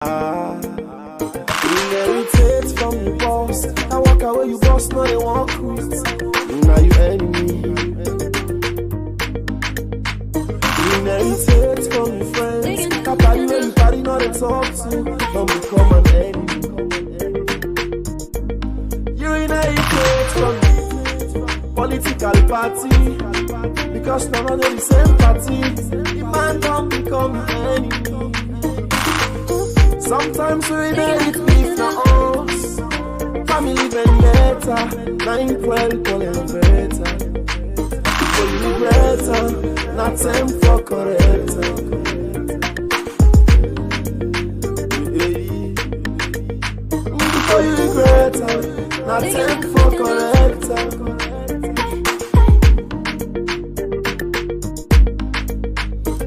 Inherit from the boss. I walk away, you boss, no they won't quit. Now you enemy. Inherit from your friends. Papa, you when you party, not they talk to. Don't become an enemy. You inherit from the political party. Because none of them the same party. The man don't become an enemy. Sometimes we inherit beef na us. Family vendetta, 9-12 calling better. For you regret, not time for correct. For you regret, not time for correct.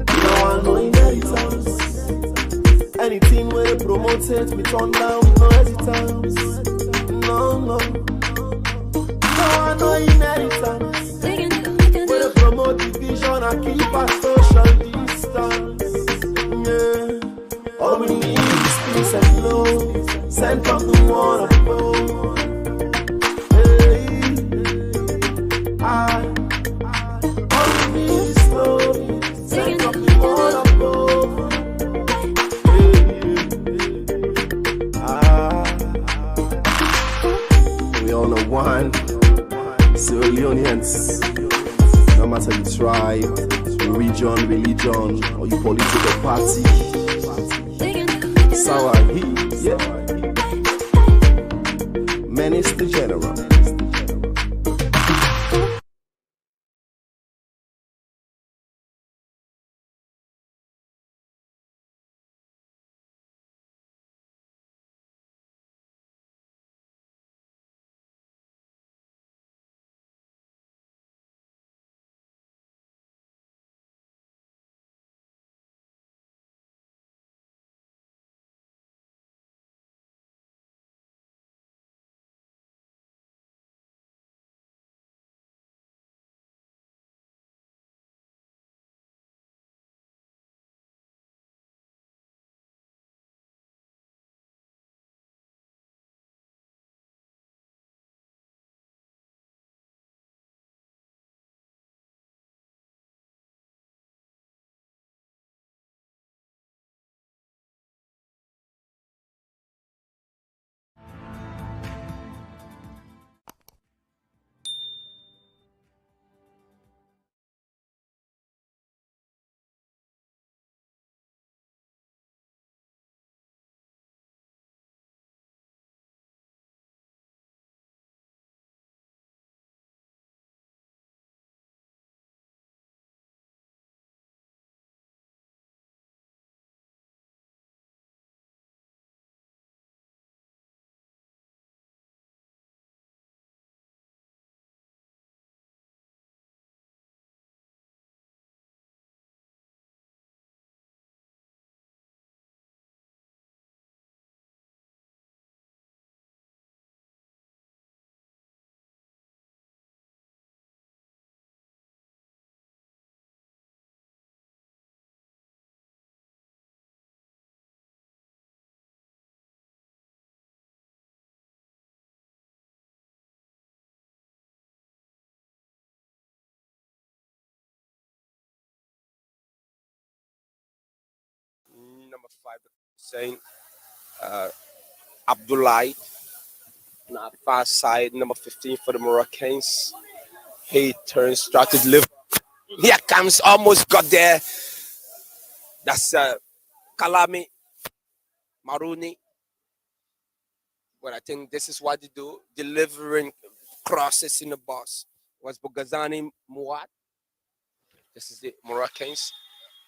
You know I know inheritance. Anything where they promote it, we turn down with no hesitance. No. No, I know inheritance. Where they promote division and keep our social distance. Yeah. All we need is peace and love. Send from the one above. Hey, all we need is love. Send from the one above. We all know one, Leoneans. No matter the tribe, region, religion, or your political party. Sour heat, yeah. Minister General. Number 5, saying Abdullah. Now far side, number 15 for the Moroccans. He turns, try to deliver. Here comes, almost got there. That's Kalami Maruni. But I think this is what they do, delivering crosses in the box. Was Bogazani Muad. This is the Moroccans.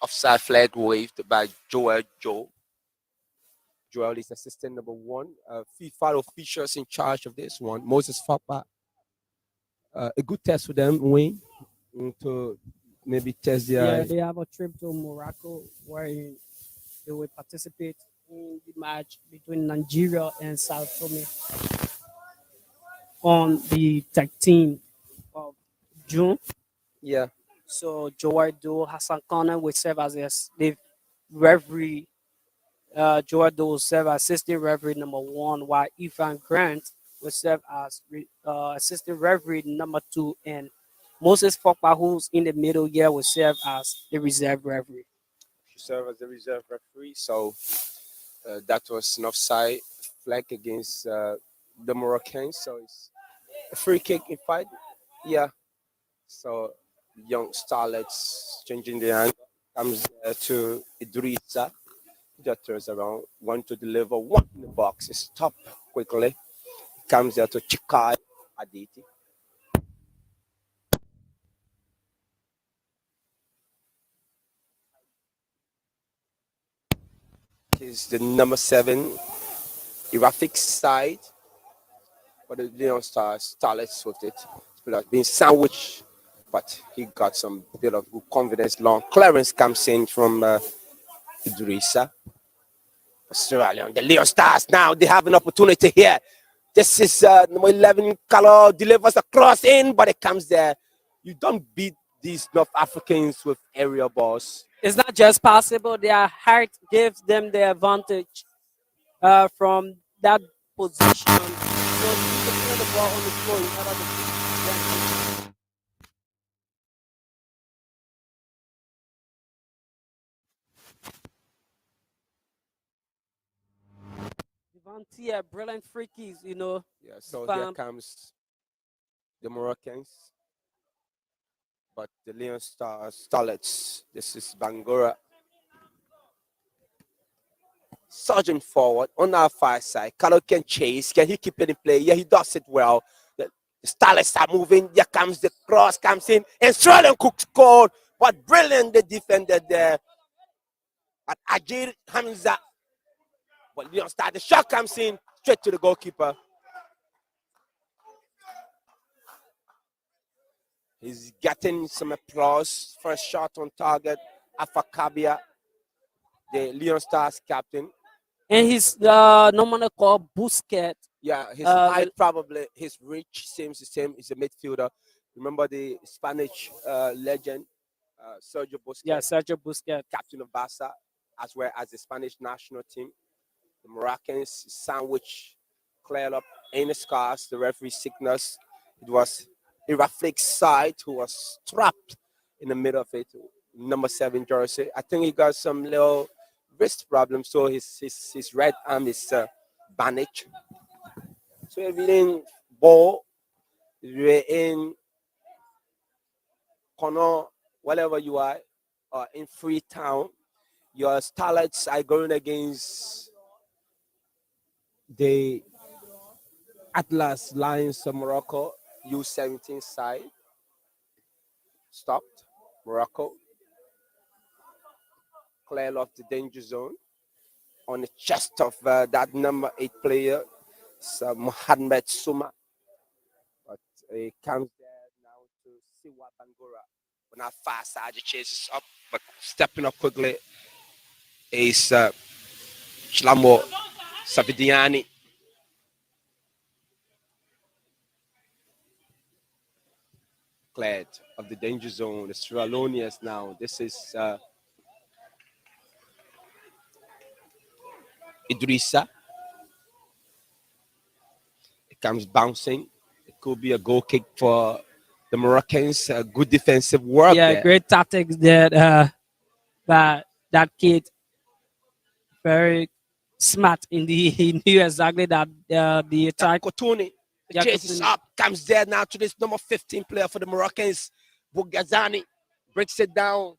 Offside flag waved by Joel Joe. Joel is assistant number 1. FIFA officials in charge of this one. Moses Fapa. A good test for them, Wayne, to maybe test their. Yeah, they have a trip to Morocco where they will participate in the match between Nigeria and South Tome on the 13th of June. Yeah. So Joardo Hassan Khan will serve as the referee Jordan will serve as assistant referee number 1, while Ethan Grant will serve as assistant referee number 2, and Moses Fokpa, who's in the middle here, will serve as the reserve referee. She served as the reserve referee, so that was an offside flag against the Moroccans. So it's a free kick in fight. Yeah. So young starlets changing the angle comes to Idrissa. Just turns around, one to deliver, one in the box. Stop quickly. Comes there to Chikai Aditi. He's the number 7 Irafik side, but the Leon starlets with it. Being sandwiched, but he got some bit of good confidence. Long clearance comes in from Idrissa. Australia, the Leon Stars now they have an opportunity here. This is number 11 Kalo delivers a cross in, but it comes there. You don't beat these North Africans with aerial balls. It's not just possible; their height gives them the advantage from that position. So you need to put the ball on the floor in order to beat them. Devontier, brilliant free kicks, Yeah, so here comes the Moroccans, but the Leon Starlets. This is Bangura. Surging forward on our far side. Carlo can chase. Can he keep it in play? Yeah, he does it well. The Starlets are moving. Here comes the cross, comes in. And Sterling Cook scored. But brilliant the defender there. At Ajir Hamza. But Leon Star, the shot comes in straight to the goalkeeper. He's getting some applause. First shot on target. Afakabia, the Leon Stars captain. And he's normally called Busquets. Yeah, his height probably, his reach seems the same. He's a midfielder. Remember the Spanish legend, Sergio Busquets? Yeah, Sergio Busquets. Captain of Barca, as well as the Spanish national team. The Moroccans sandwich cleared up any scars. The referee signals. It was Iraflik's side who was trapped in the middle of it. Number 7 jersey. I think he got some little wrist problem, so his right arm is bandaged. So if you're in ball, you're in corner, whatever you are, or in Freetown, your starlets are going against the Atlas Lions of Morocco, U-17 side. Stopped. Morocco. Clear off the danger zone. On the chest of that number 8 player, Mohamed Suma. But he comes there now to Siwa Bangura. On our far side, the chases up, but stepping up quickly is Shlamo Savidiani. Cleared of the danger zone. The Sierra Leoneans now. This is Idrissa. It comes bouncing. It could be a goal kick for the Moroccans. Good defensive work. Yeah, there. great tactics that that kid very smart in the he knew exactly that the attack. Kotuni, the chases up, comes there now to this number 15 player for the Moroccans. Bugazani breaks it down.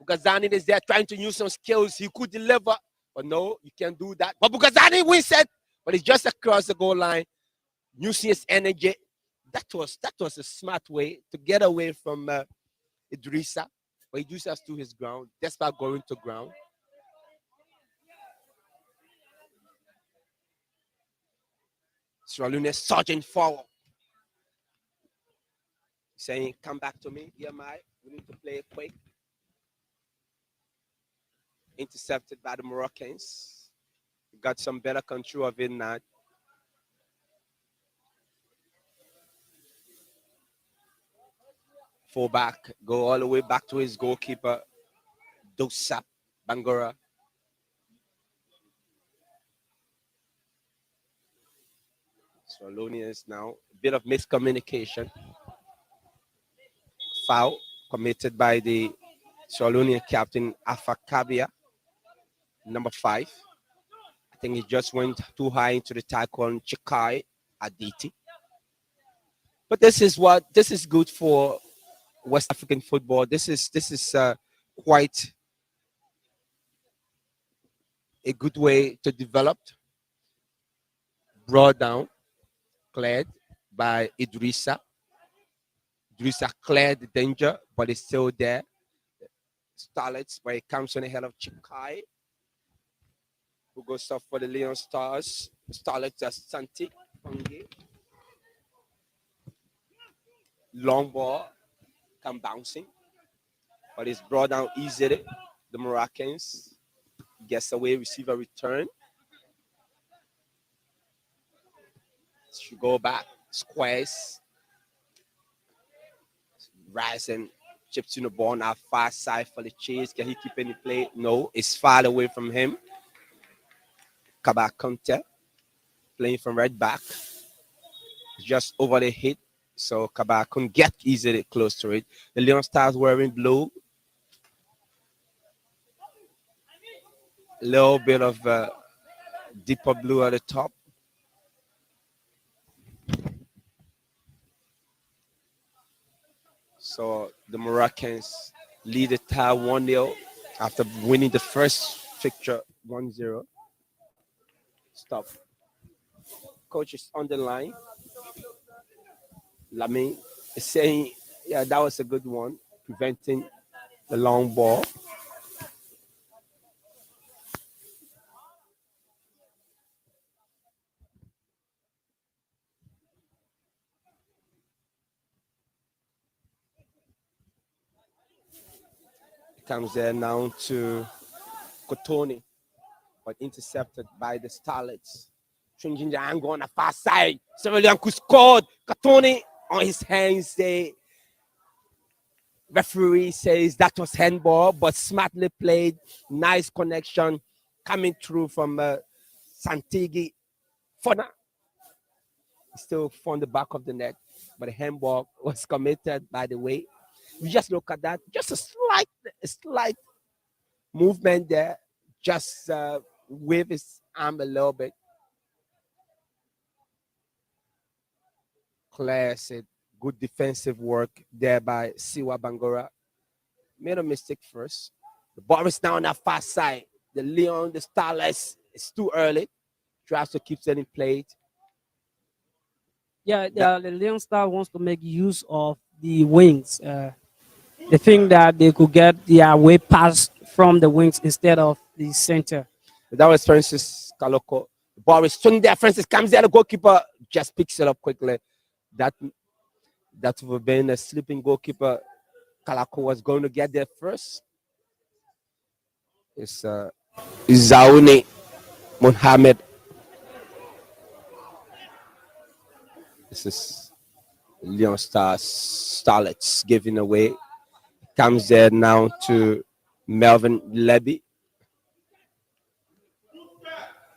Bugazani is there trying to use some skills. He could deliver, but no, you can't do that. But Bugazani wins it, but it's just across the goal line. Using his energy. That was a smart way to get away from Idrissa, but he just has to his ground, despite going to ground. Sierra surging forward, saying, "Come back to me, EMI. We need to play it quick." Intercepted by the Moroccans. Got some better control of it now. Fullback, go all the way back to his goalkeeper, Dosa Bangura. So Leone now a bit of miscommunication. Foul committed by the Solonian captain Afakabia, number 5. I think he just went too high into the tackle on Chikai Aditi. But this is good for West African football. This is quite a good way to develop, brought down, cleared by Idrissa. Idrissa cleared the danger, but it's still there. Starlets, where it comes on the head of Chikai, who goes up for the Leon Stars. Starlets are Santi Fangi. Long ball, come bouncing, but it's brought down easily. The Moroccans gets away, receive a return. Should go back, squares, rise and chips in the ball now far side for the chase. Can he keep any play? No, it's far away from him. Kabak Conte playing from right back. Just over the hit. So Kabak couldn't get easily close to it. The Leon Stars wearing blue. A little bit of deeper blue at the top. So the Moroccans lead the tie 1-0 after winning the first fixture 1-0. Stop. Coach is on the line. Lamy is saying, yeah, that was a good one, preventing the long ball. It comes there now to Cotoni, but intercepted by the Starlets. Changing the angle on the far side. Sevelianku scored. Cotoni on his hands. The referee says that was handball, but smartly played. Nice connection coming through from Santigi. Fona still from the back of the net, but the handball was committed, by the way. You just look at that, just a slight movement there, just wave his arm a little bit. Claire said, good defensive work there by Siwa Bangora. Made a mistake first. The ball is now on that far side. The Leon, the Starlets, it's too early. Tries to keep sending played. Yeah, the Leon Star wants to make use of the wings. They think that they could get their way past from the wings instead of the center. That was Francis Kaloko. The ball is swung there. Francis comes there. The goalkeeper just picks it up quickly. That would have been a sleeping goalkeeper. Kalako was going to get there first. It's Zauni Mohammed. This is Leon Starlets giving away. Comes there now to Melvin Levy,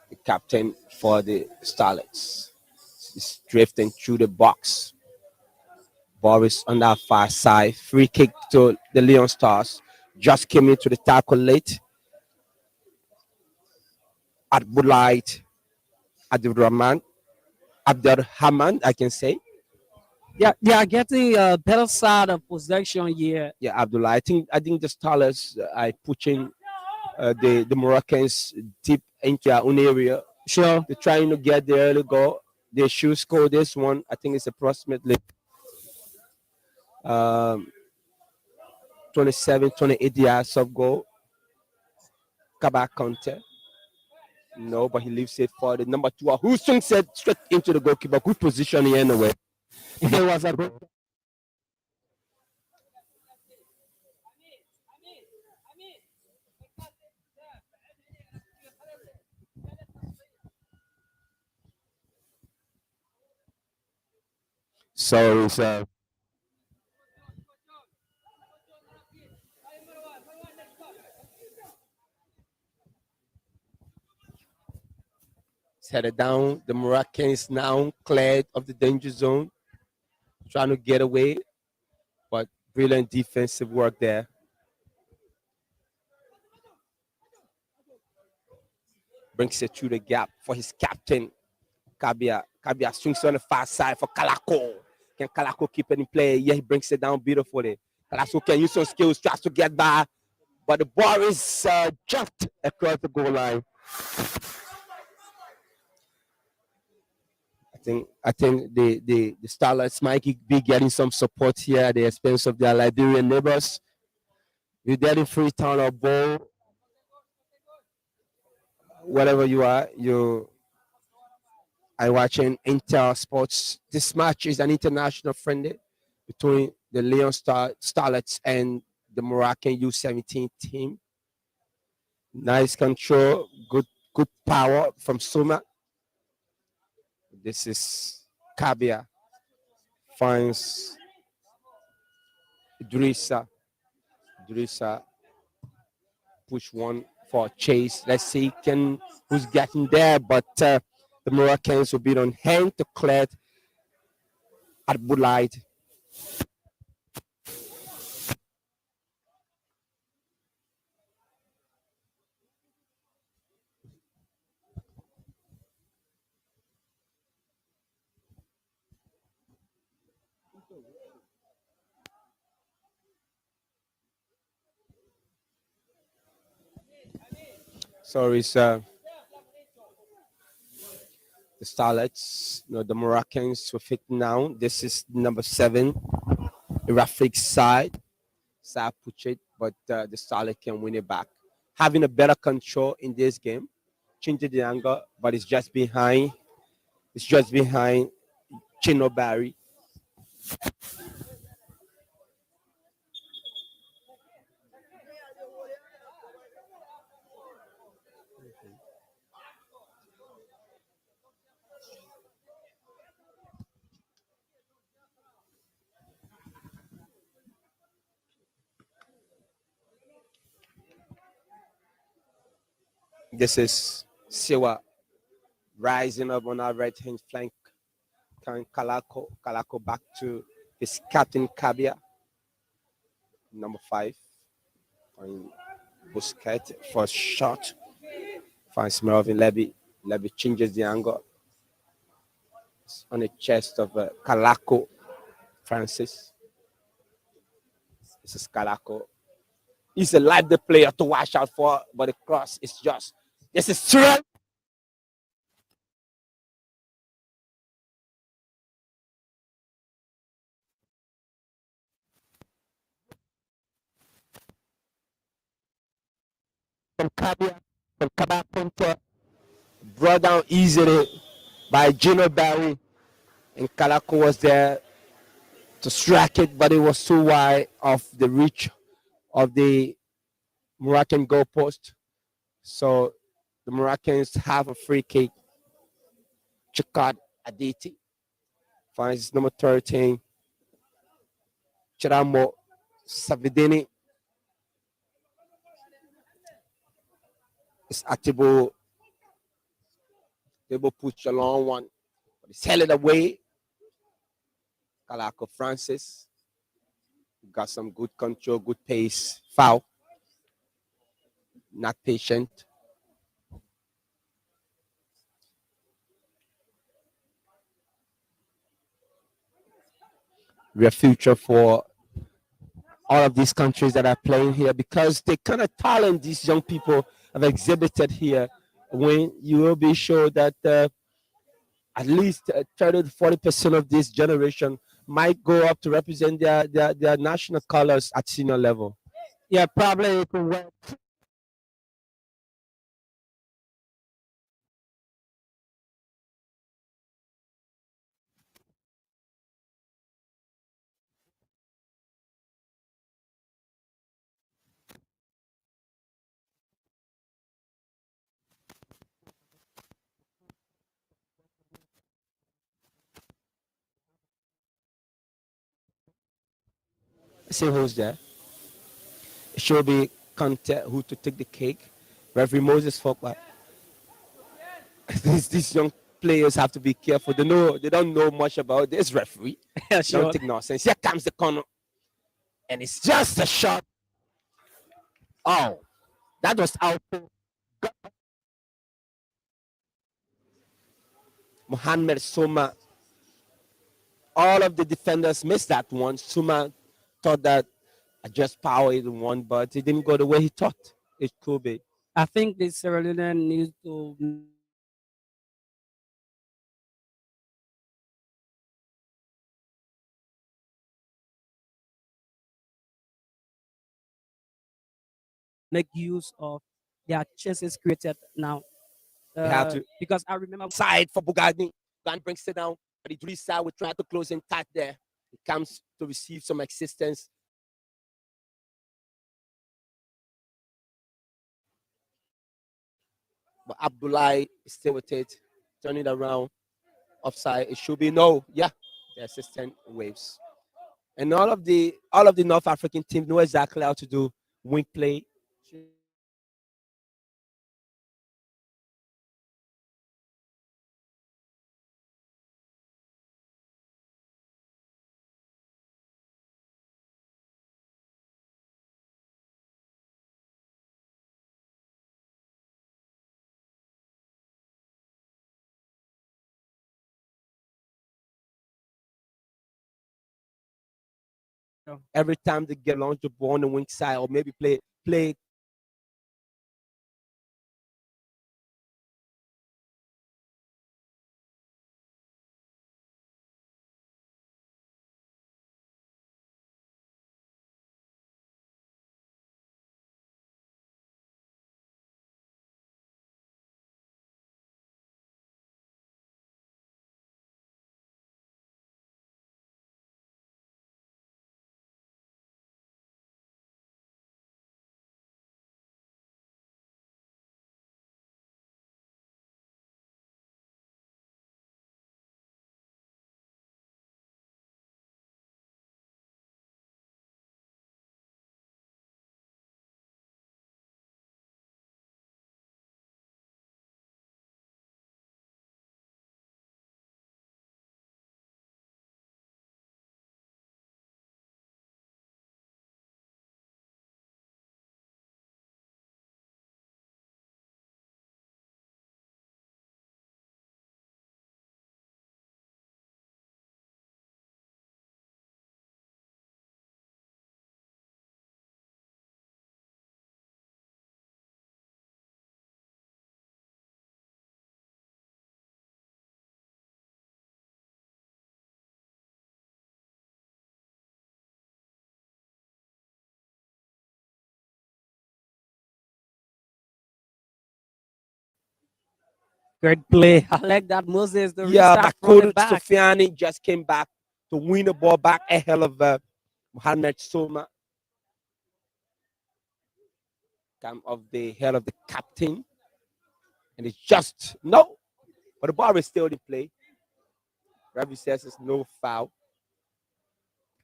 the captain for the Starlets. He's drifting through the box. Boris on that far side. Free kick to the Leon Stars. Just came into the tackle late. Abdullah Abdurrahman, I can say. Yeah, they are getting a better side of possession here. Yeah, Abdullah. I think the Starlets are pushing the Moroccans deep into their own area. Sure. They're trying to get the early goal. They should score this one. I think it's approximately 27, 28 yards of goal. Kabak Conte. No, but he leaves it for the number 2. Who swings it straight into the goalkeeper. Good positioning anyway. It was a good. So it's It's headed down. The Moroccans now cleared of the danger zone, trying to get away, but brilliant defensive work there. Brings it through the gap for his captain, Kabia. Kabia swings on the far side for Kalako. Can Kalako keep it in play? Yeah, he brings it down beautifully. Kalako can use some skills, tries to get by, but the ball is jumped across the goal line. I think the Starlets might be getting some support here at the expense of their Liberian neighbors. You're getting free turn or ball, whatever you are, you are watching Inter Sports. This match is an international friendly between the Leone Starlets and the Moroccan U-17 team. Nice control, good power from Suma. This is Kabia. Finds Idrissa. Idrissa push one for chase. Let's see who's getting there, but the Moroccans will be on hand to clear at Bulaid. Sorry, sir. The Starlets, the Moroccans were fit now. This is number 7, Rafik side. Sa Puchet, but the Starlet can win it back. Having a better control in this game. Changing the angle, but it's just behind. It's just behind Chino Barry. This is Siwa rising up on our right hand flank. Kalako back to his captain Kabia, number 5. And Busquets for a shot. Finds Melvin Levy. Levy changes the angle. It's on the chest of Kalako Francis. This is Kalako. He's a lively player to watch out for, but the cross is just. This is strength. From Kabia Punta, brought down easily by Gino Barry, and Kalako was there to strike it, but it was too wide of the reach of the Moroccan goalpost. So the Moroccans have a free kick. Chikad Aditi finds number 13. Chiramo Savidini. It's Atibu. They will push a long one, but it's held it away. Kalako Francis got some good control, good pace. Foul. Not patient. Real future for all of these countries that are playing here, because the kind of talent these young people have exhibited here, when you will be sure that at least 30 to 40% of this generation might go up to represent their national colors at senior level. Yeah, probably it will work. See who's there. It should be Conte who to take the cake. Referee Moses Fogba. these young players have to be careful. They don't know much about this referee. Yeah, Don't sure. take nonsense. Here comes the corner, and it's just a shot. Oh, that was out. Mohamed Soma. All of the defenders missed that one. Suma thought that I just powered one, but it didn't go the way he thought it could be. I think the Sierra Leone needs to make use of their chances created now. They have to Because I remember side for Bugatti. Gun brings it down, but Idris side will try to close and tight there. He comes to receive some assistance. But Abdullah is still with it, turning around offside. It should be no. Yeah, the assistant waves. And all of the North African teams know exactly how to do wing play. Every time they get launch the ball on the wing side or maybe play great play. I like that Moses, the yeah, restart from the Bakodu back. Sofiani just came back to win the ball back ahead of Mohamed Soma. Come of the head of the captain. And it's just no. But the ball is still in play. Ravi says it's no foul.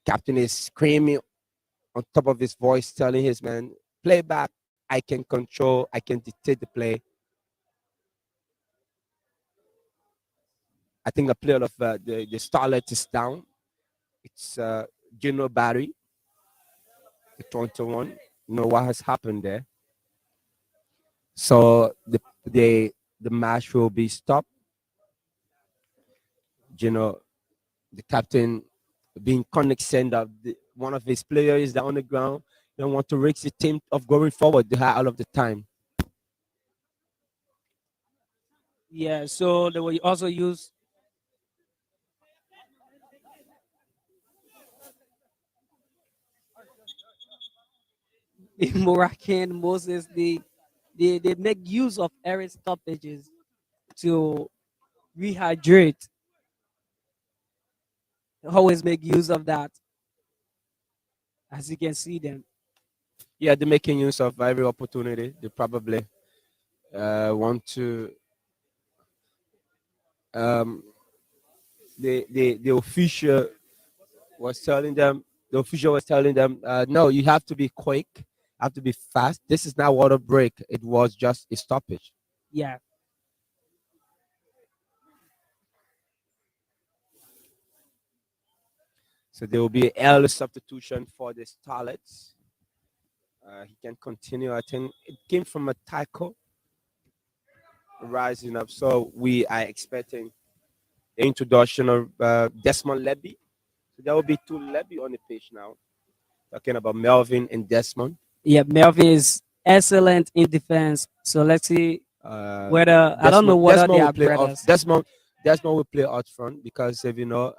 Captain is screaming on top of his voice, telling his man, play back. I can control, I can dictate the play. I think the player of the starlet is down. It's Gino Barry, the 21. You know what has happened there. So the match will be stopped. Gino, the captain, being cognizant of one of his players is down on the ground. Don't want to risk the team of going forward all of the time. Yeah, so they will also use the Moroccan Moses. They make use of air stoppages to rehydrate. They always make use of that, as you can see them. Yeah, they're making use of every opportunity. They probably want to. Um, the official was telling them. The official was telling them, no, you have to be quick, have to be fast. This is not water break. It was just a stoppage. Yeah, So there will be an early substitution for the Starlets. He can continue. I think it came from a tackle rising up. So we are expecting the introduction of Desmond Levy. So there will be two Levy on the pitch now. Talking about Melvin and Desmond. Yeah, Melvin is excellent in defense. So let's see whether I don't know whether they Desmond will are play off. brothers. Desmond will play out front because if you know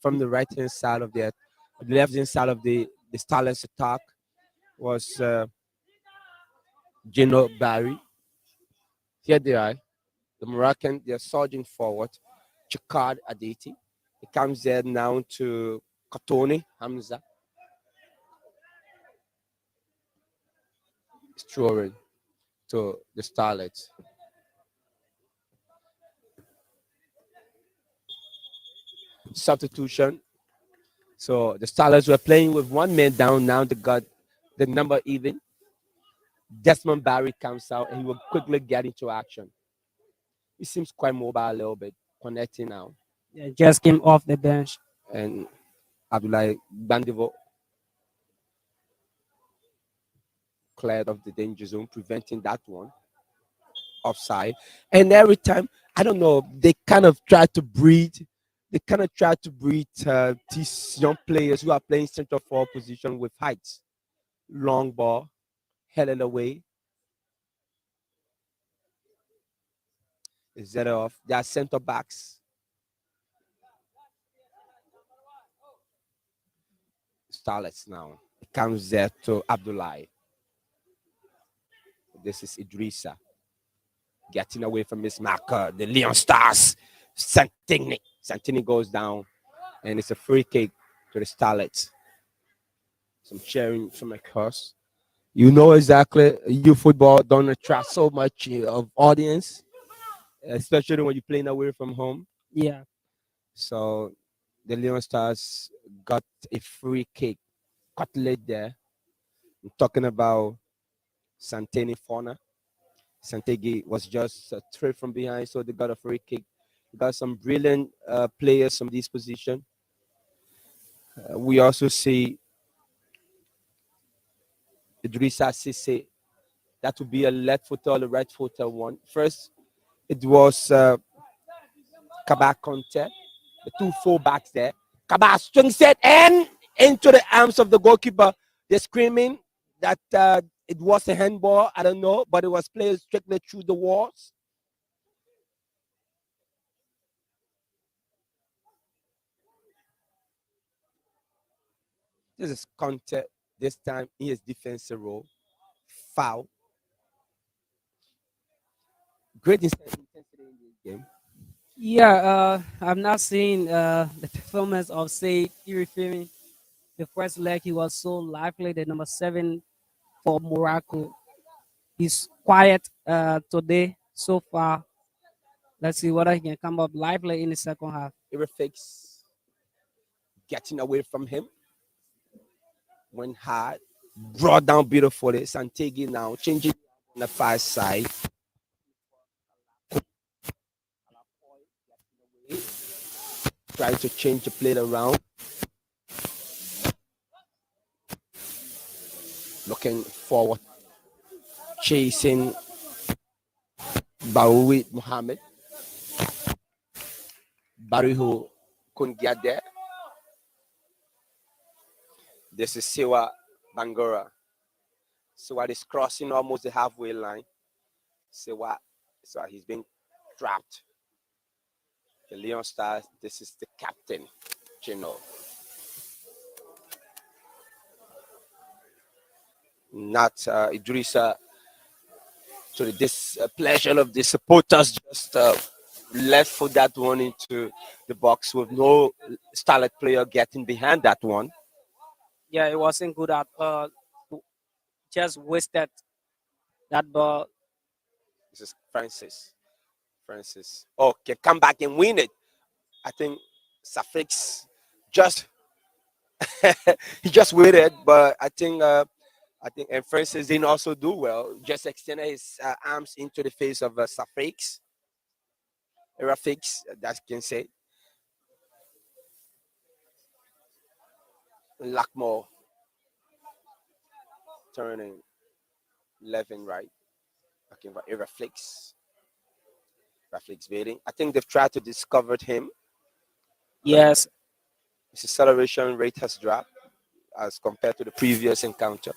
from the right hand side of the left hand side of the Starlets attack was Gino Barry. Here they are. The Moroccan, they're surging forward. Chikad Aditi. It comes there now to Katoni Hamza. It's throwing to the Starlets. Substitution. So the Starlets were playing with one man down. Now they got the number even. Desmond Barry comes out and he will quickly get into action. He seems quite mobile a little bit, connecting now. Yeah, just came off the bench. And Abdullah Bandivo cleared of the danger zone, preventing that one offside. And every time, I don't know, they kind of try to breed. They kind of try to breed these young players who are playing center forward position with heights. Long ball, headed away. Instead of their center backs. Starlets now. It comes there to Abdullah. This is Idrissa. Getting away from his marker. The Leon Stars. Santini goes down. And it's a free kick to the Starlets. Some cheering from across. You know exactly, you football don't attract so much of audience, especially when you're playing away from home. Yeah. So the Leon Stars got a free kick. Cutlet there. I'm talking about Santini Fauna. Santegi was just straight from behind, so they got a free kick. They got some brilliant players from this position. We also see Idrissa Sisse. That would be a left footer or a right footer one. First, it was Kabak Conte, the two fullbacks there. Kabak strings it and into the arms of the goalkeeper. They're screaming that it was a handball. I don't know, but it was played strictly through the walls. This is Conte. This time in his defensive role. Foul. Great intensity in this game. Yeah, I'm not seeing the performance of say Irifemi. The first leg he was so lively. The number 7 for Morocco. He's quiet today so far. Let's see whether he can come up lively in the second half. Irifix getting away from him. Went hard. Brought down beautifully. Santegi now changing on the far side. Trying to change the plate around. Looking forward. Chasing Barouit Mohammed. Barry who couldn't get there. This is Siwa Bangura. Siwa is crossing almost the halfway line. Siwa, so he's been trapped. The Leon Stars, this is the captain, Gino. Not Idrissa, to the displeasure of the supporters, just left for that one into the box with no Starlet player getting behind that one. Yeah, it wasn't good at just wasted that ball. This is Francis. Oh, can come back and win it. I think Safix just he just waited, but I think and Francis didn't also do well. Just extended his arms into the face of Safix. Rafix, that can say. Lockmore turning left and right. Looking for a reflex. Reflex baiting. I think they've tried to discover him, but Yes, his acceleration rate has dropped as compared to the previous encounter.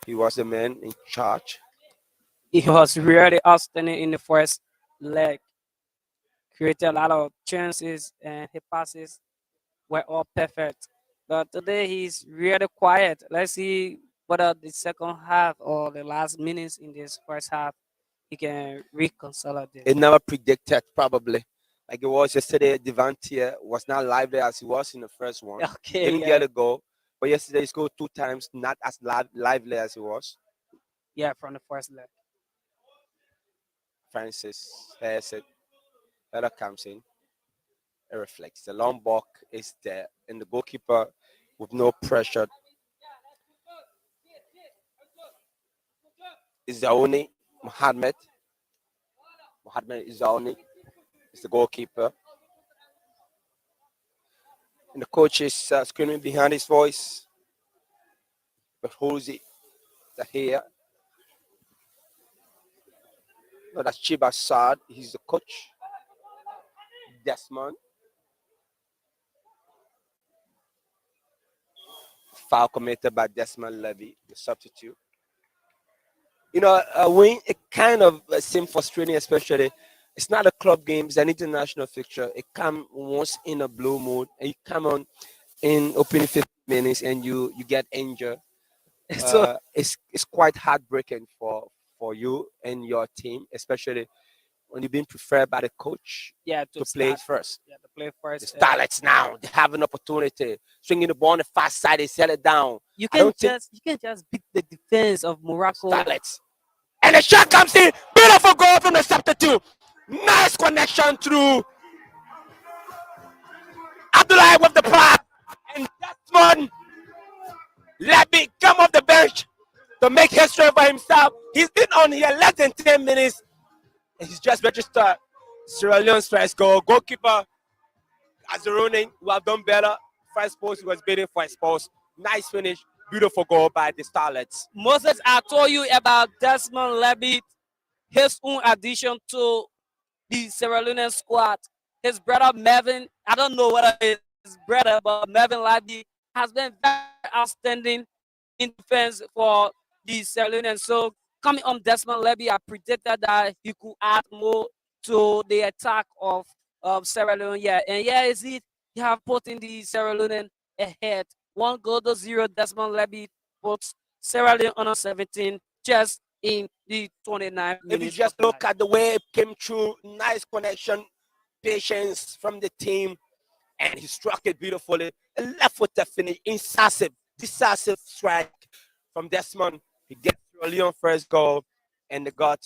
He was the man in charge. he was really outstanding in the first leg. Created a lot of chances and his passes were all perfect. But today he's really quiet. Let's see whether the second half or the last minutes in this first half he can reconcile It this. never predicted, probably. Like it was yesterday, Devantier was not lively as he was in the first one. Okay, Didn't yeah, get a goal. But yesterday he scored two times, not as lively as he was. yeah, from the first leg. Francis has it. Header comes in. It reflects. The long ball is there. And the goalkeeper with no pressure is the only Mohammed. Mohammed is the only. Is the goalkeeper. And the coach is screaming behind his voice. But who's it? The here. No, that's Chiba Saad. He's the coach. Desmond. Foul committed by Desmond Levy, the substitute. Win, it kind of seems frustrating, especially. It's not a club game, it's an international fixture. It comes once in a blue moon, and you come on in opening 15 minutes and you get injured. So It's quite heartbreaking for you and your team, especially when you've been preferred by the coach yeah, to to play start, first. yeah, to play The first. Starlets now, they have an opportunity. Swinging the ball on the fast side, they sell it down. You I can don't think just beat the defense of Morocco. Starlets. And the shot comes in. Beautiful goal from the substitute. Nice connection through Abdullah with the pass. And Desmond Levy come off the bench to make history for himself. He's been on here less than 10 minutes. And he's just registered Sierra Leone's first goal. Goalkeeper Azarone, who have done better. First post, he was bidding for his post. Nice finish. Beautiful goal by the Starlets. Moses, I told you about Desmond Levy, his own addition to the Sierra Leone squad. His brother Melvin, I don't know whether it's his brother, but Melvin Levy has been very outstanding in defense for the Sierra Leone. So coming on Desmond Levy, I predicted that he could add more to the attack of Sierra Leone. Yeah, and yeah, is it? He have put in the Sierra Leone ahead. 1-0. Desmond Levy puts Sierra Leone on a 17 just in the 29th If you minutes of just the match. look at the way it came through, nice connection, patience from the team, and he struck it beautifully. A left footed finish, incisive, decisive strike from Desmond. He gets Sierra Leone first goal, and they got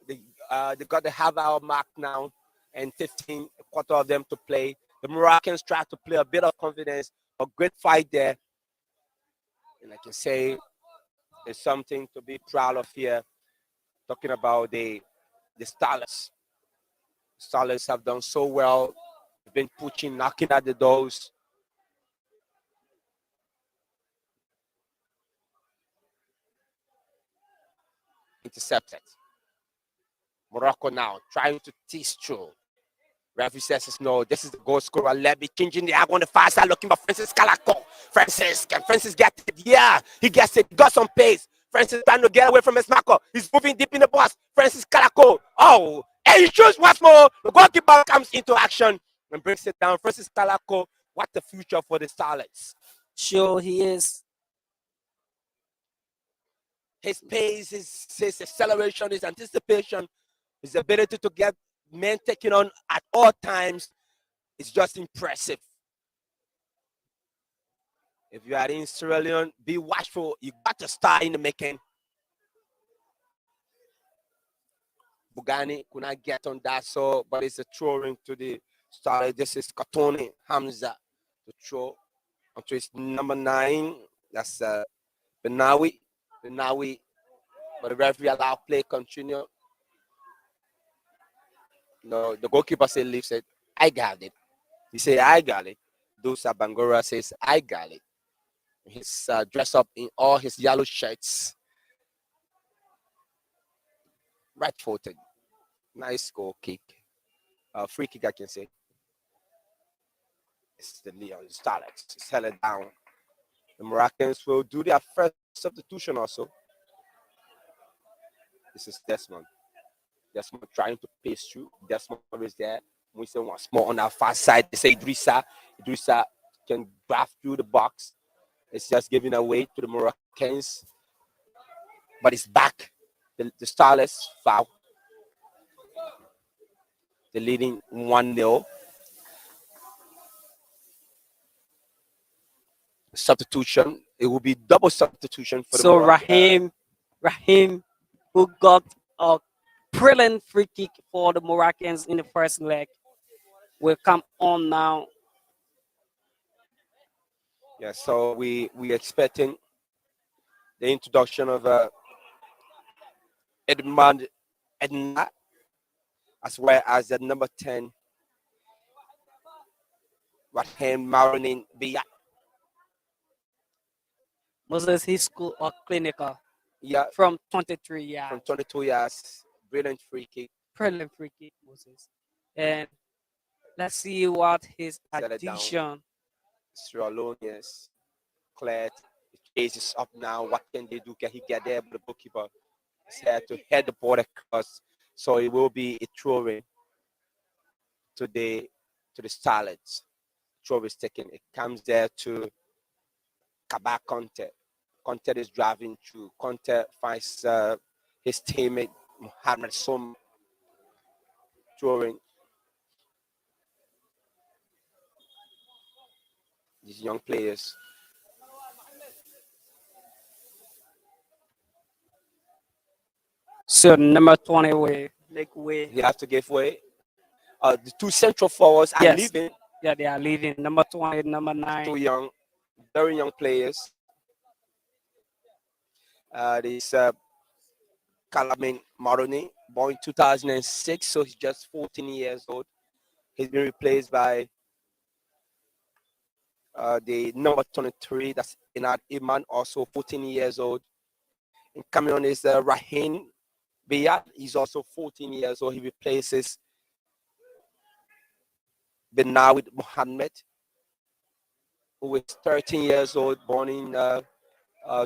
the half-hour mark now, and 15, a quarter of them to play. The Moroccans try to play a bit of confidence, a great fight there, and I can say it's something to be proud of here. Talking about the Starlets. Starlets have done so well. They've been pushing, knocking at the doors. Intercepted. Morocco now trying to tease through. Referee says no. This is the goal scorer. Levy changing the angle on the far side, looking for Francis Calaco. Francis, can Francis get it? Yeah, he gets it. He got some pace. Francis trying to get away from his marker. He's moving deep in the box. Francis Calaco. Oh, and he shoots once more. The goalkeeper comes into action and brings it down. Francis Calaco. What the future for the Starlets? Sure, he is. His pace, his acceleration, his anticipation, his ability to get men taken on at all times is just impressive. If you are in Sierra Leone, be watchful. You got to start in the making. Bugani could not get on that, so but it's a throwing to the starter. This is Katoni Hamza to throw onto his number 9. That's Benawi. Benawi, but the referee allowed play continue. No, the goalkeeper said, leaves it. I got it. He said, I got it. Dusa Bangora says, I got it. He's dressed up in all his yellow shirts, right footed. Nice goal kick. Free kick, I can say. It's the Leon Starlets. Sell it down. The Moroccans will do their first substitution also. This is Desmond. Desmond trying to pace through. Desmond is there. We say once more on our far side. They say Idrissa. Idrissa can graft through the box. It's just giving away to the Moroccans. But it's back. The Starlets foul. They're leading 1-0. Substitution. It will be double substitution for the So Moroccan. Rahim, who got a brilliant free kick for the Moroccans in the first leg, will come on now. Yeah, so we expecting the introduction of Edmund Edna, as well as the number 10, Rahim Marounin Biya. Moses, he scored a clinical Yeah, from 23 yards. from 22 yards. Brilliant free kick. Brilliant free kick, Moses. And let's see what his Set it down. addition. Sierra Leone, yes. Cleared. The chase is up now. What can they do? Can he get there? But the goalkeeper is here to head the ball across. So it will be a throw-in to the Starlets. Throw is taken. It comes there to Kabak Conte. Conte is driving through. Conte finds his teammate Mohamed Som throwing. These young players. So number 20 way, make way. He has to give way. The two central forwards are Yes. leaving. Yeah, they are leaving. Number 20, number 9. Two young, very young players. This Kalamin Maroni, born in 2006, so he's just 14 years old. He's been replaced by the number 23, that's Inad Iman, also 14 years old. In Cameroon is Rahim Beyat, he's also 14 years old. He replaces Benawid Mohammed, who is 13 years old, born in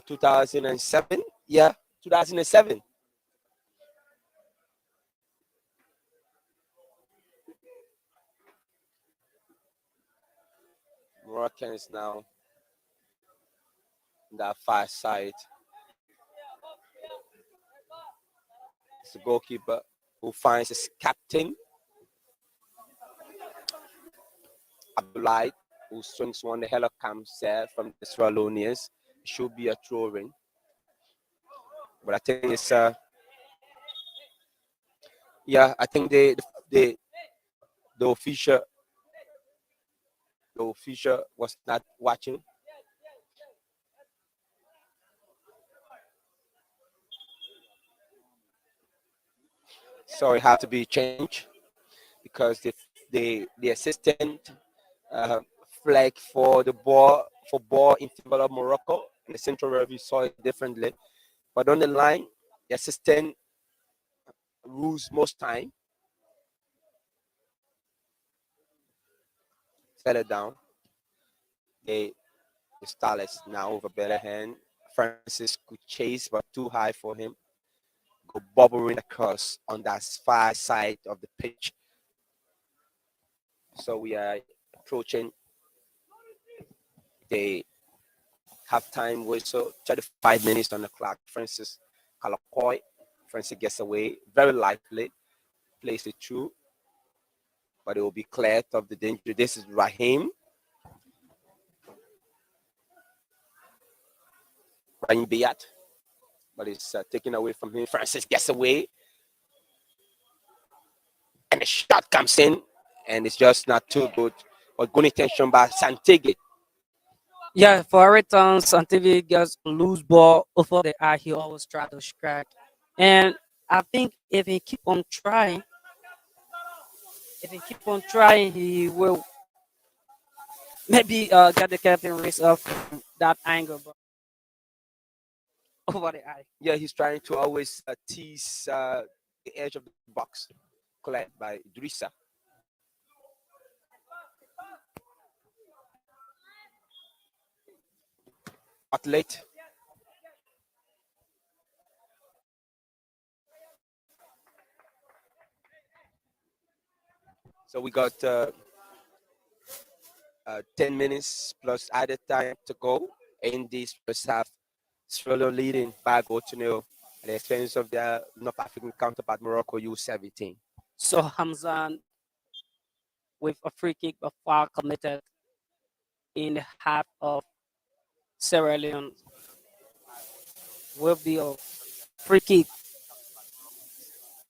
2007. Yeah, 2007. Moroccans now on that far side. It's the goalkeeper who finds his captain, Abdullah, who swings one. The header comes there from the Sierra Leoneans. It should be a throw-in. But I think it's yeah, I think the official was not watching. So it had to be changed because the assistant flag for the ball in favor of Morocco, and the central referee saw it differently. But on the line, the assistant rules most time. Set it down. The Starlets now over better hand. Francis could chase, but too high for him. Go bobbling across on that far side of the pitch. So we are approaching the halftime whistle. 35 minutes on the clock. Francis Kalakoy. Francis gets away very lightly. Plays it through. But it will be cleared of the danger. This is Rahim Biat. But it's taken away from him. Francis gets away. And the shot comes in. And it's just not too good. But good intention by Santigui. Yeah, for every time Santivi gets a loose ball over the eye, he always try to strike. And I think if he keep on trying, he will maybe get the captain race off that angle, bro. Over the eye. Yeah, he's trying to always tease the edge of the box, cleared by Idrissa. But late. So we got 10 minutes plus added time to go in this first half. Sierra leading by a goal to nil at the expense of their North African counterpart Morocco U-17. So Hamzan with a free kick but far committed in the half of Sierra Leone will be a free kick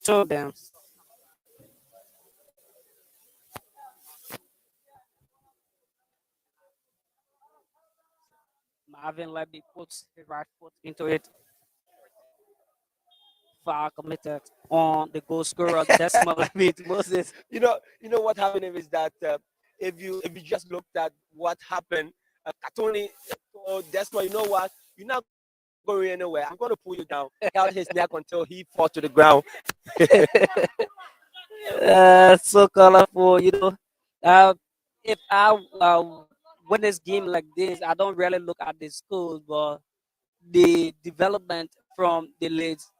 to them. Marvin Levy puts his right foot into it. Far committed on the goal scorer Decimal Lamid Moses. You know what happened is that if you just looked at what happened, Katoni or Desmond, you know what? You're not going anywhere. I'm going to pull you down. Held his neck until he fell to the ground. So colorful, you know. Uh, if I win this game like this, I don't really look at the schools, but the development from the leads is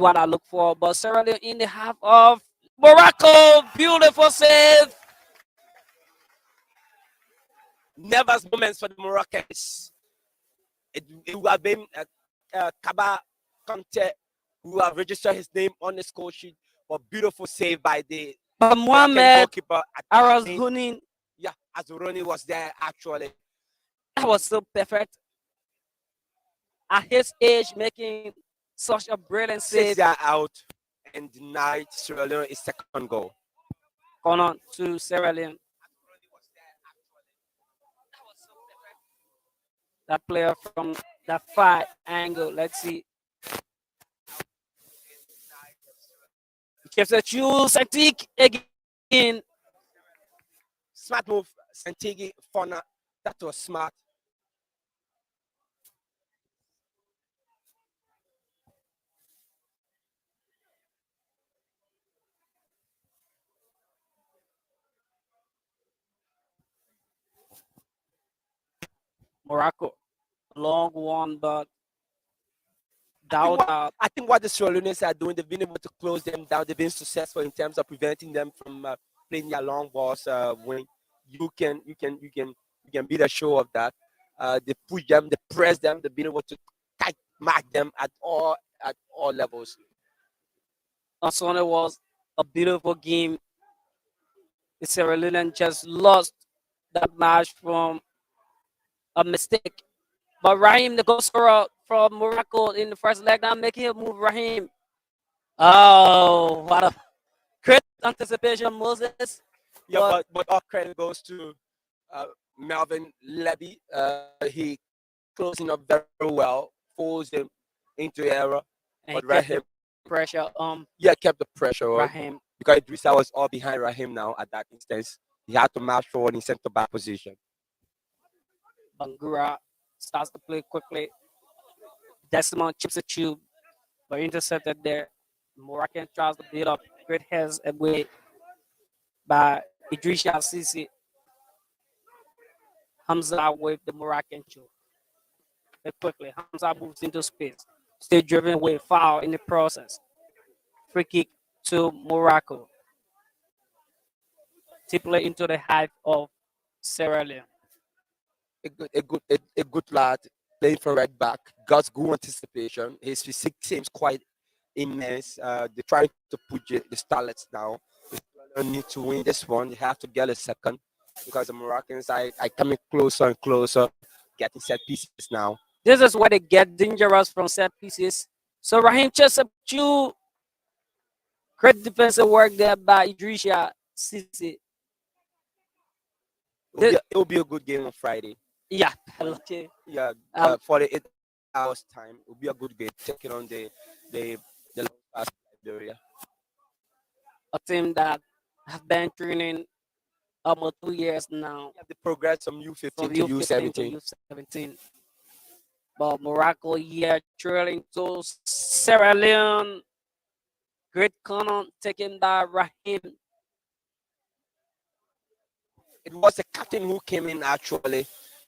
what I look for. But Sierra Leone in the half of Morocco, beautiful save. Nervous moments for the Moroccans. It would have been Kaba Conte who have registered his name on the score sheet. But beautiful save by the But Moroccan Mohamed goalkeeper. Aras Hunin, Yeah, Azuroni was there actually. that was so perfect. At his age, making such a brilliant save. 6 out and denied Sierra Leone his second goal. Going on to Sierra Leone. That player from that far angle. Let's see. Gives a choose Santique again. Smart move, Santigi Fona. That was smart. Morocco. Long one, but I think, doubt out. I think what the Sierra Leoneans are doing, they've been able to close them down. They've been successful in terms of preventing them from playing their long balls. When you can be the show of that. They push them, they press them. They've been able to tight mark them at all levels. On Sunday was a beautiful game. The Sierra Leone just lost that match from a mistake. But Raheem, the goal scorer from Morocco in the first leg, now making a move. Raheem. Oh, what a great anticipation, Moses. Yeah, But but all credit goes to uh, Melvin Levy. He closing up very well, forced him into error. and he But kept Raheem, the pressure yeah, kept the pressure on Raheem. because Idrissa was all behind Raheem now at that instance. He had to march forward in centre back position. Bangura starts to play quickly. Desmond chips a tube, but intercepted there. Moroccan tries to beat up. Great heads away by Idrisha Sisi. Hamza with the Moroccan tube. Very quickly, Hamza moves into space. Still driven away, foul in the process. Free kick to Morocco. Deeply into the height of Sierra Leone. A good lad playing for right back. Got good anticipation. His physique seems quite immense. They're trying to put the starlets down. They don't need to win this one. They have to get a second because the Moroccans are coming closer and closer, getting set pieces now. This is where they get dangerous from set pieces. So Raheem Chesapeake, great defensive work there by Idrisha Sisi. It will be a good game on Friday. Yeah, okay. Yeah, Um, 48 hours time. It will be a good game. Taking on the Liberia. a team that have been training almost 2 years now They progressed from from U15 to U15 to U17. U17. But Morocco here trailing to Sierra Leone. Great corner taken by Raheem. It was the captain who came in actually,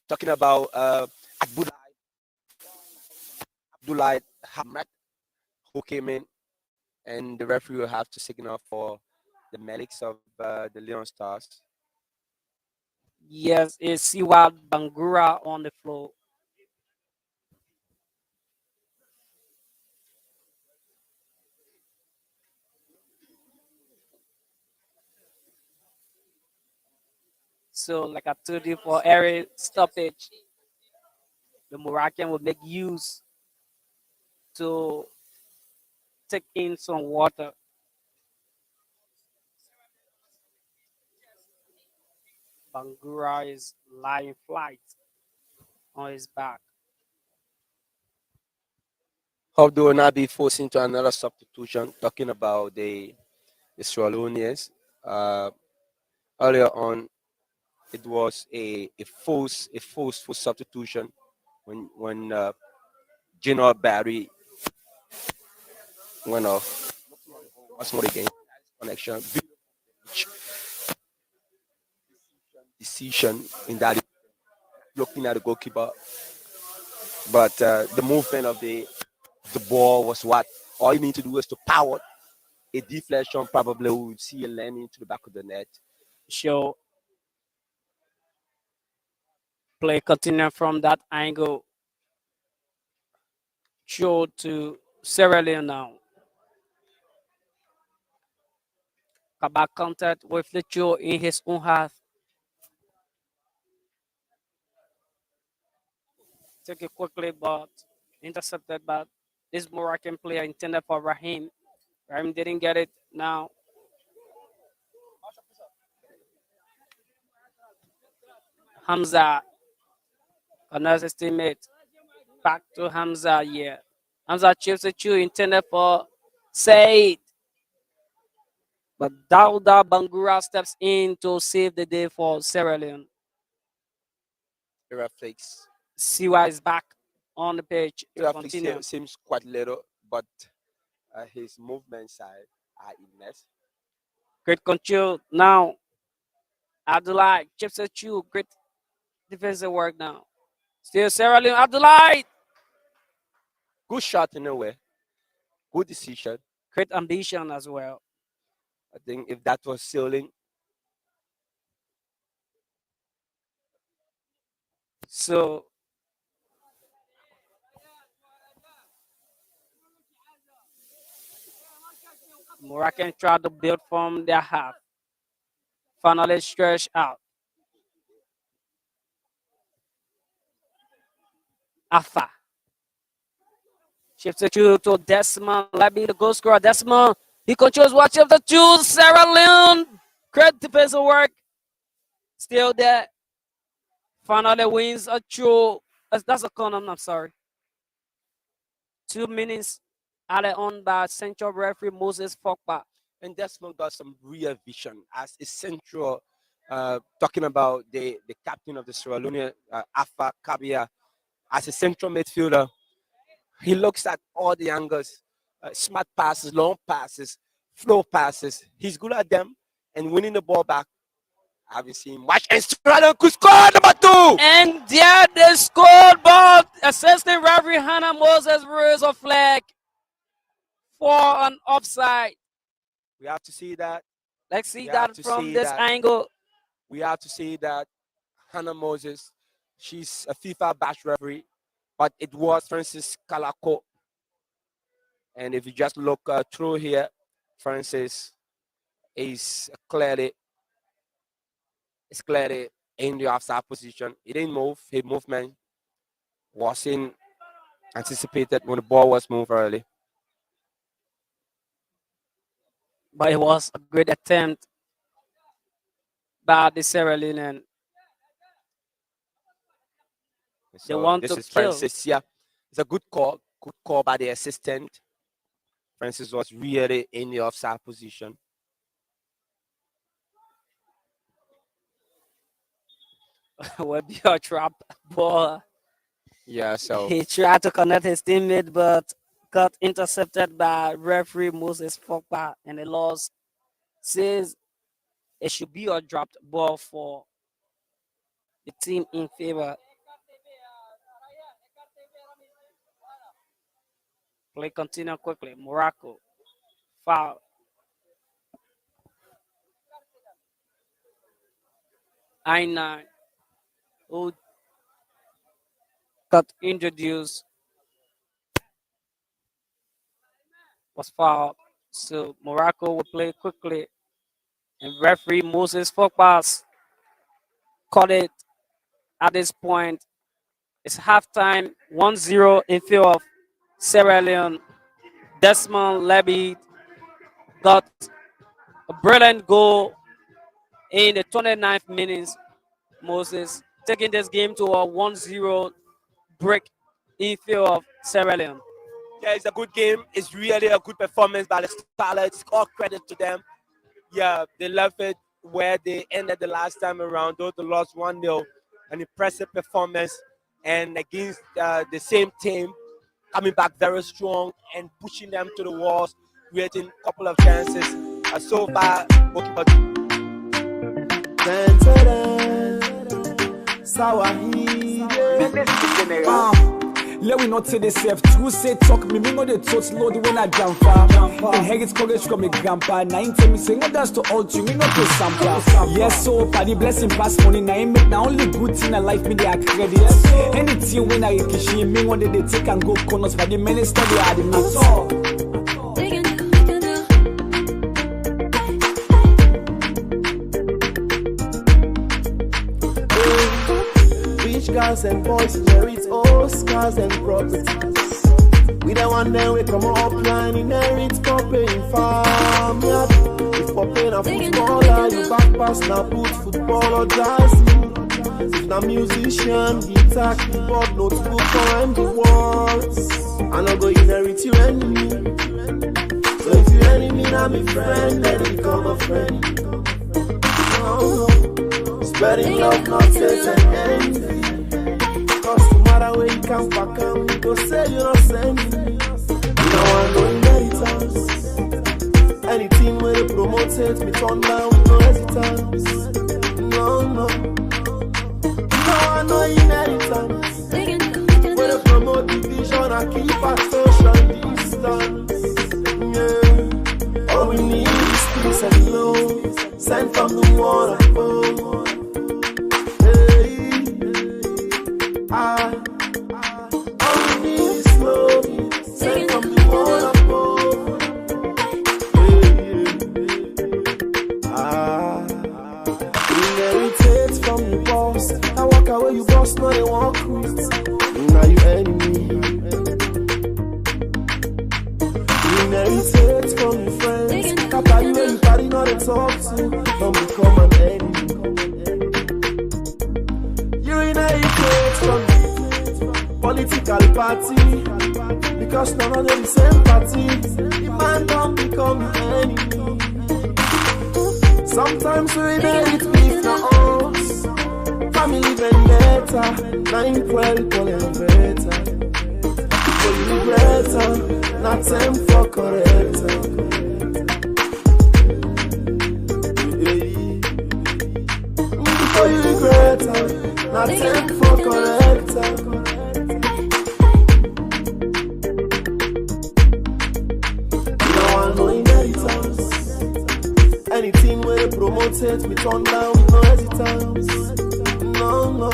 talking about Abdullah Hamad, who came in, and the referee will have to signal for the medics of the Leon Stars. Yes, it's Siwad Bangura on the floor. So, like I told you, for every stoppage, the Moroccan will make use to take in some water. Bangura is lying flat on his back. Hope they will not be forced into another substitution, talking about the Sierra earlier on, it was a forceful substitution when General Barry went off. Once more again, connection, decision in that looking at the goalkeeper, but the movement of the ball was what all you need to do is to power a deflection. Probably we would see a landing to the back of the net. Show play continue from that angle. Show to Sierra Leone now. Kabak contact with the Joe in his own half. Took it quickly, but intercepted by this Moroccan player intended for Raheem. Raheem didn't get it now. Hamza, another teammate, back to Hamza. Yeah, Hamza chips it to intended for Said, but Dauda Bangura steps in to save the day for Sierra Leone. Iraflix. Siwa is back on the pitch to Iraflix continue. seems quite little, but his movements are immense. Great control now. Abdullah chips it to great defensive work now. Still Sierra Leone. Abdullah, Good shot in a way. Good decision. great ambition as well. I think if that was sailing, So Moroccan tried to build from their half. Finally stretched out. Afa. Shifts it to Desmond. Let be the goal scorer. Desmond. He controls watch of the two. Sierra Leone. Great defensive work. Still there. Finally wins a throw. That's a corner. I'm sorry. 2 minutes added on by central referee Moses Fokpa. and Desmond got some real vision as a central. Talking about the captain of the Sierra Leone, Afa Kabia, as a central midfielder, he looks at all the angles, smart passes, long passes, flow passes. He's good at them and winning the ball back. I've seen watch and Sierra Leone could score number 2. And there they scored, but assistant referee Hannah Moses raised a flag for an offside. We have to see that. Let's see We have that to from see this that. angle. We have to see that Hannah Moses, she's a FIFA batch referee, but it was Francis Kalako. And if you just look through here, Francis is clearly in the offside position. He didn't move. His movement wasn't anticipated when the ball was moved early. But it was a great attempt by the Sierra Leonean. They want this to is kill. Francis. Yeah, it's a good call. Good call by the assistant. Francis was really in the offside position. will be a trap ball. Yeah, so He tried to connect his teammate, but got intercepted by referee Moses Fogba, and the laws says it should be a dropped ball for the team in favor. Play continue quickly. Morocco foul. I9 who got introduced was fouled. So Morocco will play quickly. And referee Moses Fogba caught it at this point. It's halftime 1-0 in favor of Sierra Leone. Desmond Levy got a brilliant goal in the 29th minute. Moses taking this game to a 1-0 break in favor of Sierra Leone. yeah, it's a good game. It's really a good performance by the Starlets. All credit to them. Yeah, they left it where they ended the last time around, though they lost 1-0. An impressive performance, and against the same team, coming back very strong and pushing them to the walls, creating a couple of chances. So far, let we not say the self true say talk me know the thoughts load when I jump far. Inherit courage from my grandpa. 19 me say no dance to all you me not to sample. Yes, so for the blessing pass money now I make now only good thing in life me they are credit. Anything when I kishi me one day they take and go corners for the minister they are the meat. Girls and boys inherit all scars and properties. We don't want them, we come up line, inherit copy in farm. Yeah. If popping a footballer, you back pass now put football or jazz. If na musician, guitar, keyboard, notebook, and the words. I not go inherit your enemy. So if your enemy not my friend, then become a friend. Spreading love, not hate and envy. Where you come back and we go say you don't send me. You know I know inheritance. Anything where they promote it, me turn down with no hesitance. No. You know I know inheritance. Where they promote division, I keep a social distance. Yeah. All we need is peace and love, sent from the one above. You boss, now they want quit. Now you enemy. You inherit from your friends. Papa, you and you party, not to talk to. Don't become an enemy. You inherit from political party. Because none of them the same party. The man don't become your enemy. Sometimes we inherit beef now us. Family vendetta, 9-12 calling better. Before you regret, not time for correct. Before you regret, not time for correct. You know I know inheritance. Anything where they promote it, me turn down with no hesitance. No,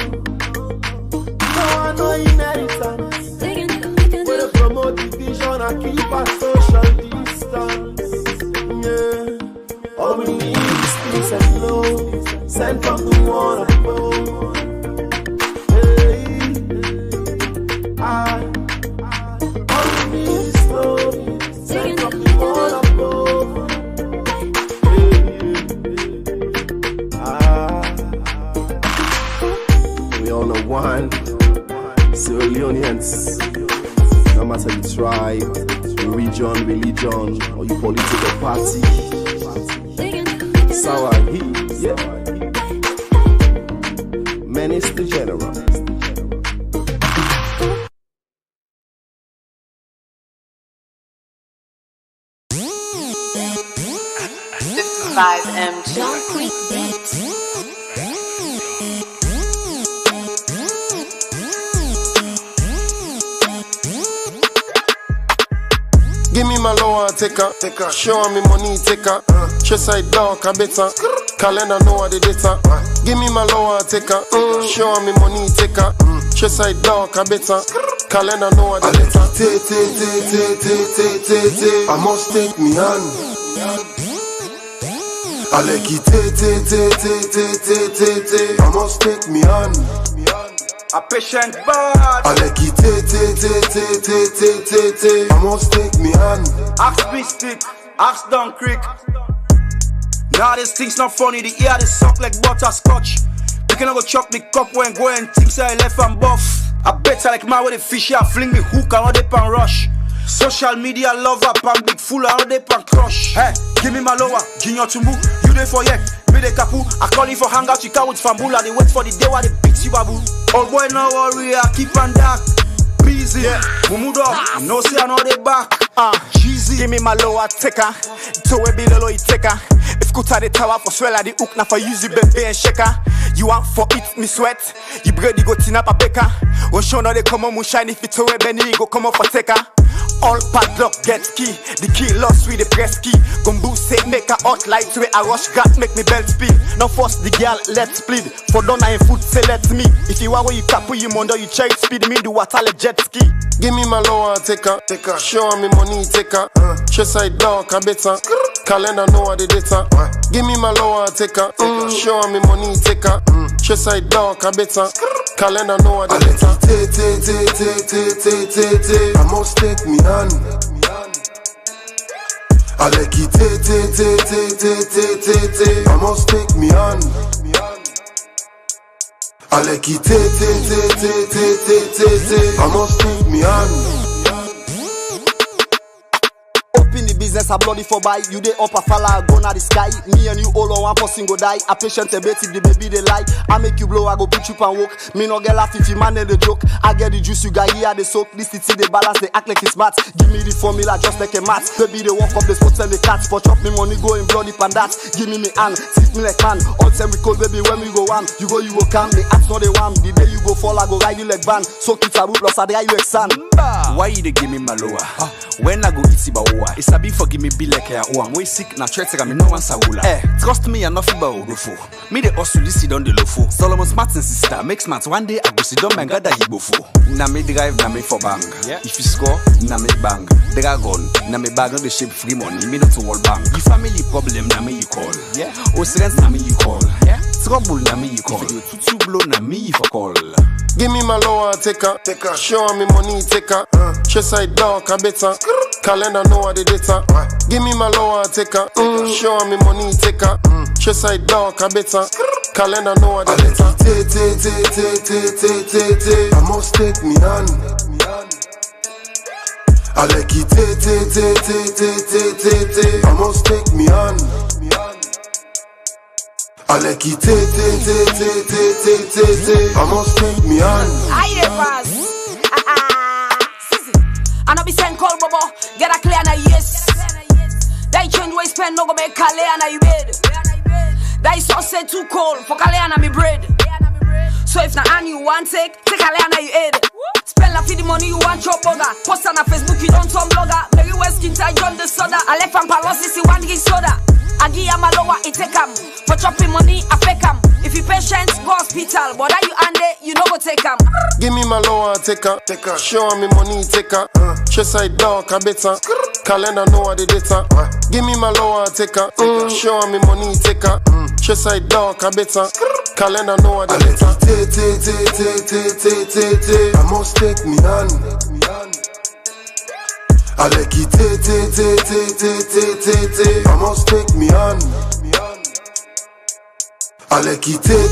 I know inheritance. When I promote division, I keep a social distance. Yeah. All we need is peace and love, sent from the one above. All we need is love, sent from the one above. We all know one, Sierra Leoneans. No matter the tribe, region, religion, or your political party. Sour heat, yeah. Many take her. Show me money, take her. Chest side dark, I better. Calendar know what the data. Give me my lower, take her. Show me money, take her. Chest side dark, I better. Calendar know what the data. I must take me hand. I like it, I must take me hand. A patient bad. I like it, I must take me hand. Axe Mystic, Axe Down Creek. Now these things not funny, the ear they suck like butterscotch. You can go chop me cup when go and things I left and buff. I better like man with a fish, I fling me hook and all they pan rush. Social media lover, pan big fool and all they pan crush. Hey, give me my lower, Junior Tumbu, you there for yet. Me the kapu, I call you for hangout, you can't with Fambula. They wait for the day while they beat you babu. Old boy no worry, I keep on dark. Busy, Mumudo, no say I know they back. Jeezy, give me my lower taker. To a below it taker. If kuta the tower for swell the hook, now for use you baby and shaker. You want for it, me sweat. You bread, you go tin up a baker. When show now they come on, shine if it's away, Benny, go come up for taker. All padlock get key. The key lost with the press key. Gumbo say make a hot light to it. A rush gat make me belt speed. Now force the girl let's split. For done and food say let me. If you want where you cap you mundo you cherry speed me do what I let jet ski. Give me my lower taker. Show me money taker. Chest side dark I better. Calendar know what the data. Give me my lower taker. Show me money taker. Chest side dark I better. Calendar know what the data. I must take me hand. I like it, I must take me hand. I like it, I must take me hand. Open the business, a bloody for buy. You dey up a fella, go na the sky. Me and you all on one person go die. A patient a bet if the baby they lie. I make you blow, I go put you and walk. Me no get laugh if you man the joke. I get the juice, you got here the soap. This city they balance, they act like it's smart. Give me the formula just like a math. Baby they walk up the spots and the cats. For chop me money, go in bloody pan that. Give me hand, sit me like man. All time we call baby when we go one. You go calm, the act not the one. The day you go fall, I go ride you like van. So kids a root plus I dry you like sand. Why you dey give me my lower? When I go eat Ibawa, it's a be forgive me be like a one. We sick na threat me no one sagula. Trust me, I no feel about Odofo. Me the also sit on the lofo. Solomon Smart and sister make smart. One day I go sit down and gather hibofo. Na me drive, na me for bang. If you score, na me bang. Dragon, na me bag on the shape free money. Me not to wall bang. If family problem, na me you call. Ostrens na me you call. Trouble na me you call. Tutu blow na me for call. Give me my lower taker. Show me money taker. Chest side dark I better. Calendar know what the data. Give me my lower taker. Show me money taker. Chest side dark I better. Calendar know what the data. I must take me hand. I like it. I must take me hand. I like it, I must take me hand. Aye, pass. I no be send call, bobo. Get a clear na yes. That change way spend no go make Kale and I bed. That is so say too cold for Kale and me bread. So if na an you want take Kale and you head. Spend la feed the money you want chop burger. Post on a Facebook you don't some blogger. Very well skin tight John the soda. I left from Palos see one drink soda. I give am a lower, it take am. For chopping money, I fake am. If you patient, go hospital. But that you under, you know go take am. Give me my lower taker. Show me money taker. Chest side dark I better. Calendar know what the data. Give me my lower taker. Show me money taker. Chest side dark I better. Calendar know what the data. I must take me hand. I like it, I must take me hand. I like it.